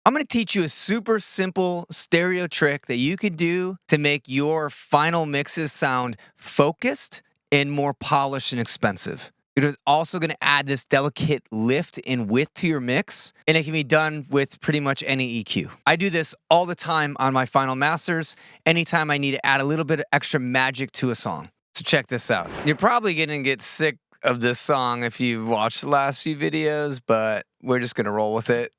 I'm going to teach you a super simple stereo trick that you can do to make your final mixes sound focused and more polished and expensive. It is also going to add this delicate lift in width to your mix, and it can be done with pretty much any EQ. I do this all the time on my final masters, anytime I need to add a little bit of extra magic to a song. So check this out. You're probably going to get sick of this song if you've watched the last few videos, but we're just going to roll with it.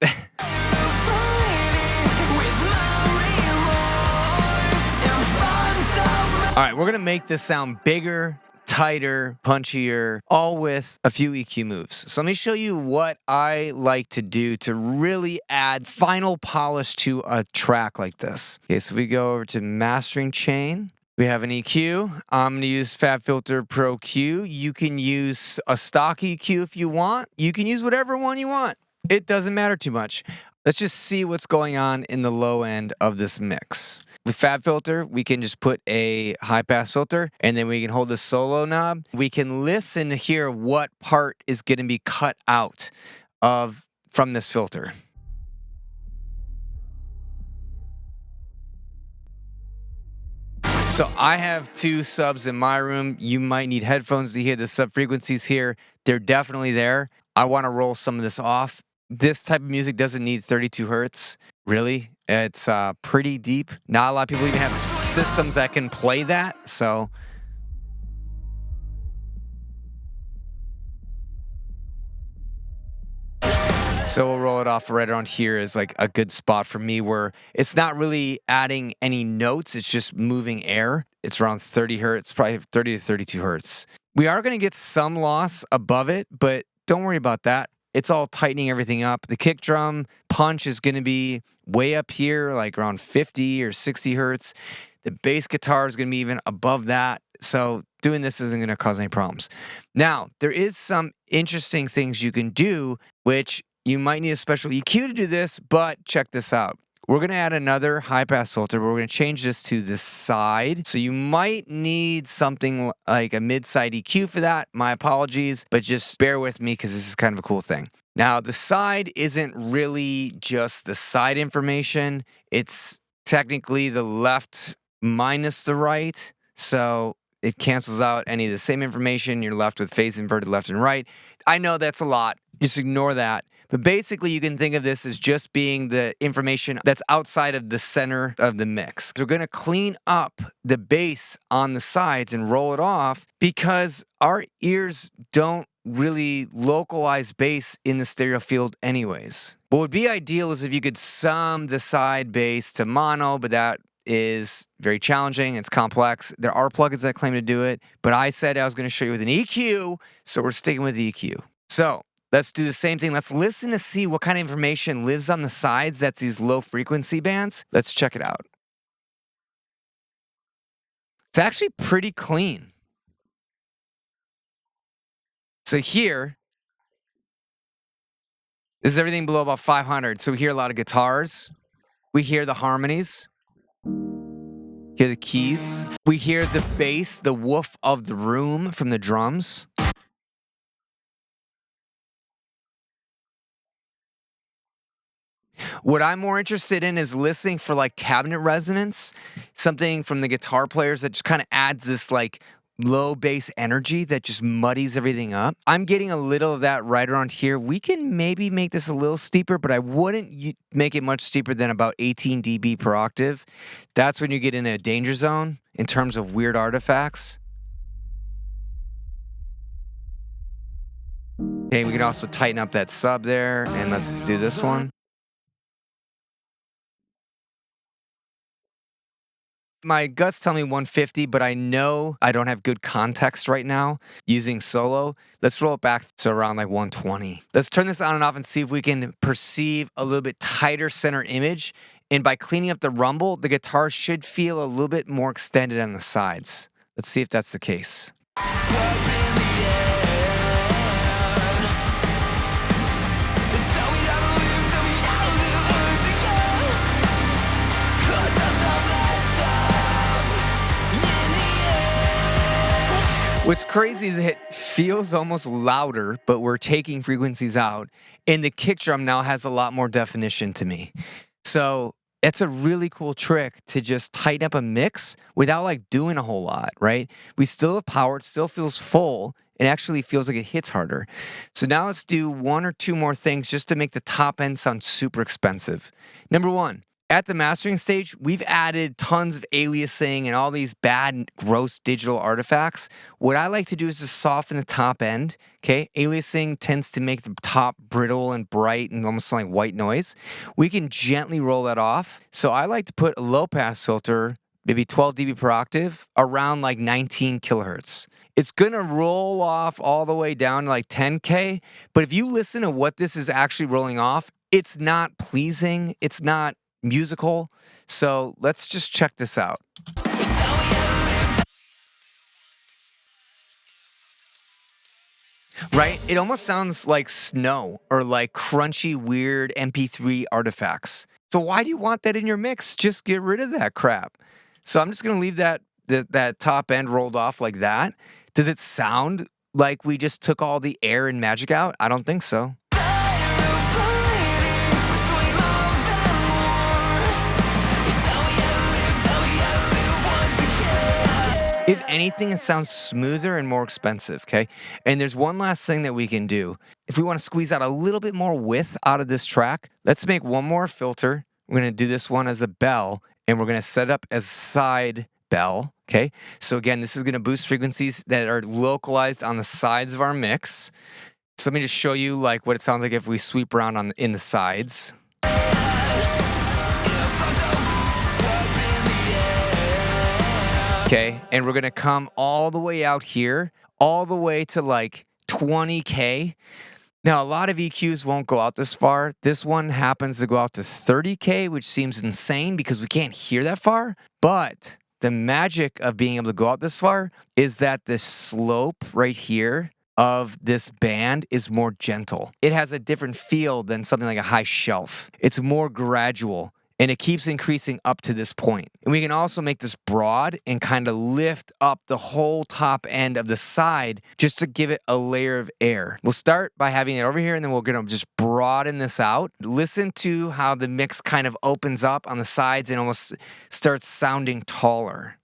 All right, we're going to make this sound bigger, tighter, punchier, all with a few EQ moves. So let me show you what I like to do to really add final polish to a track like this. Okay, so we go over to mastering chain. We have an EQ. I'm going to use FabFilter Pro Q. You can use a stock EQ if you want. You can use whatever one you want. It doesn't matter too much. Let's just see what's going on in the low end of this mix. With FabFilter, we can just put a high-pass filter, and then we can hold the solo knob. We can listen to hear what part is going to be cut out from this filter. So I have two subs in my room. You might need headphones to hear the sub frequencies here. They're definitely there. I want to roll some of this off. This type of music doesn't need 32 hertz, really. It's pretty deep. Not a lot of people even have systems that can play that, so. So we'll roll it off right around here is like a good spot for me where it's not really adding any notes. It's just moving air. It's around 30 hertz, probably 30 to 32 hertz. We are going to get some loss above it, but don't worry about that. It's all tightening everything up. The kick drum punch is going to be way up here, like around 50 or 60 hertz. The bass guitar is going to be even above that. So doing this isn't going to cause any problems. Now, there is some interesting things you can do, which you might need a special EQ to do this, but check this out. We're going to add another high-pass filter, but we're going to change this to the side. So you might need something like a mid-side EQ for that. My apologies, but just bear with me because this is kind of a cool thing. Now, the side isn't really just the side information. It's technically the left minus the right. So it cancels out any of the same information. You're left with phase inverted left and right. I know that's a lot. Just ignore that. But basically, you can think of this as just being the information that's outside of the center of the mix. So we're going to clean up the bass on the sides and roll it off because our ears don't really localize bass in the stereo field anyways. What would be ideal is if you could sum the side bass to mono, but that is very challenging. It's complex. There are plugins that claim to do it, but I said I was going to show you with an EQ, so we're sticking with the EQ. So let's do the same thing. Let's listen to see what kind of information lives on the sides. That's these low frequency bands. Let's check it out. It's actually pretty clean. So here, this is everything below about 500. So we hear a lot of guitars. We hear the harmonies. Hear the keys. We hear the bass, the woof of the room from the drums. What I'm more interested in is listening for like cabinet resonance, something from the guitar players that just kind of adds this like low bass energy that just muddies everything up. I'm getting a little of that right around here. We can maybe make this a little steeper, but I wouldn't make it much steeper than about 18 dB per octave. That's when you get in a danger zone in terms of weird artifacts. Okay, we can also tighten up that sub there, and let's do this one. My guts tell me 150, but I know I don't have good context right now using solo. Let's roll it back to around like 120. Let's turn this on and off and see if we can perceive a little bit tighter center image. And by cleaning up the rumble, the guitar should feel a little bit more extended on the sides. Let's see if that's the case. What's crazy is it feels almost louder, but we're taking frequencies out, and the kick drum now has a lot more definition to me. So it's a really cool trick to just tighten up a mix without like doing a whole lot, right? We still have power, it still feels full. It actually feels like it hits harder. So now let's do one or two more things just to make the top end sound super expensive. Number one, at the mastering stage, we've added tons of aliasing and all these bad, gross digital artifacts. What I like to do is just soften the top end. Okay, aliasing tends to make the top brittle and bright and almost sound like white noise. We can gently roll that off. So I like to put a low pass filter, maybe 12 dB per octave, around like 19 kilohertz. It's gonna roll off all the way down to like 10K, but if you listen to what this is actually rolling off, it's not pleasing, it's not musical. So let's just check this out. Right? It almost sounds like snow or like crunchy, weird MP3 artifacts. So why do you want that in your mix? Just get rid of that crap. So I'm just gonna leave that top end rolled off like that. Does it sound like we just took all the air and magic out? I don't think so. If anything, it sounds smoother and more expensive, okay? And there's one last thing that we can do. If we want to squeeze out a little bit more width out of this track, let's make one more filter. We're going to do this one as a bell, and we're going to set it up as side bell, okay? So again, this is going to boost frequencies that are localized on the sides of our mix. So let me just show you like what it sounds like if we sweep around in the sides. Okay, and we're gonna come all the way out here, all the way to like 20K. Now, a lot of EQs won't go out this far. This one happens to go out to 30K, which seems insane because we can't hear that far. But the magic of being able to go out this far is that the slope right here of this band is more gentle. It has a different feel than something like a high shelf. It's more gradual. And it keeps increasing up to this point. And we can also make this broad and kind of lift up the whole top end of the side just to give it a layer of air. We'll start by having it over here, and then we're gonna just broaden this out. Listen to how the mix kind of opens up on the sides and almost starts sounding taller.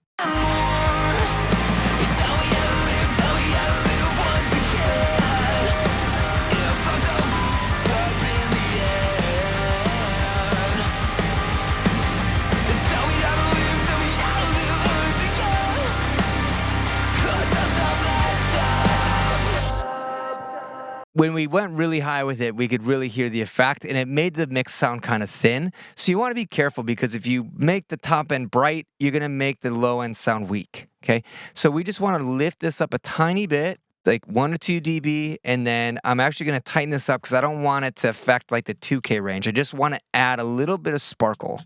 When we went really high with it, we could really hear the effect, and it made the mix sound kind of thin. So you want to be careful because if you make the top end bright, you're going to make the low end sound weak, okay? So we just want to lift this up a tiny bit, like 1 or 2 dB, and then I'm actually going to tighten this up because I don't want it to affect like the 2K range. I just want to add a little bit of sparkle.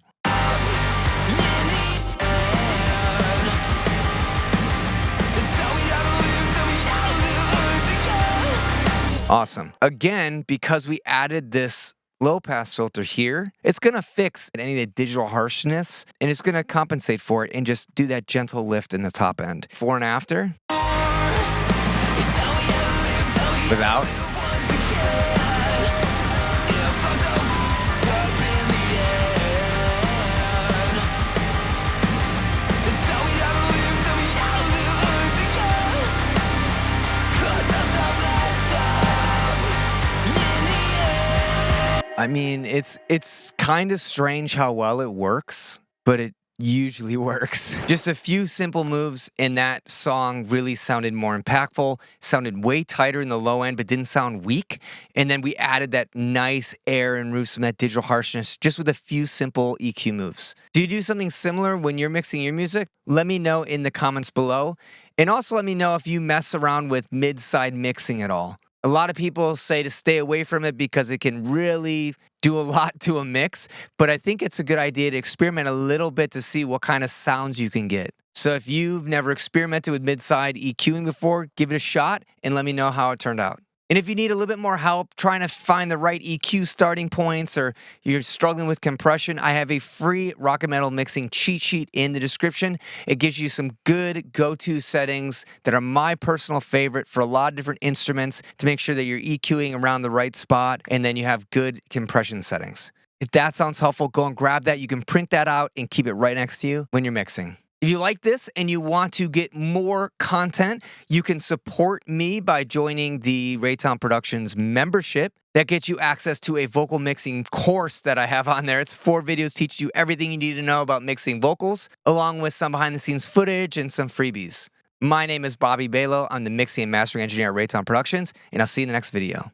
Awesome. Again, because we added this low pass filter here, it's going to fix any of the digital harshness, and it's going to compensate for it and just do that gentle lift in the top end. Before and after. Without. I mean, it's kind of strange how well it works, but it usually works. Just a few simple moves in that song really sounded more impactful, sounded way tighter in the low end, but didn't sound weak. And then we added that nice air and roost from that digital harshness just with a few simple EQ moves. Do you do something similar when you're mixing your music? Let me know in the comments below. And also let me know if you mess around with mid-side mixing at all. A lot of people say to stay away from it because it can really do a lot to a mix, but I think it's a good idea to experiment a little bit to see what kind of sounds you can get. So if you've never experimented with mid-side EQing before, give it a shot and let me know how it turned out. And if you need a little bit more help trying to find the right EQ starting points or you're struggling with compression, I have a free Rocket Metal mixing cheat sheet in the description. It gives you some good go-to settings that are my personal favorite for a lot of different instruments to make sure that you're EQing around the right spot and then you have good compression settings. If that sounds helpful, go and grab that. You can print that out and keep it right next to you when you're mixing. If you like this and you want to get more content, you can support me by joining the Raytown Productions membership. That gets you access to a vocal mixing course that I have on there. It's 4 videos, teach you everything you need to know about mixing vocals, along with some behind the scenes footage and some freebies. My name is Bobby Balo. I'm the mixing and mastering engineer at Raytown Productions, and I'll see you in the next video.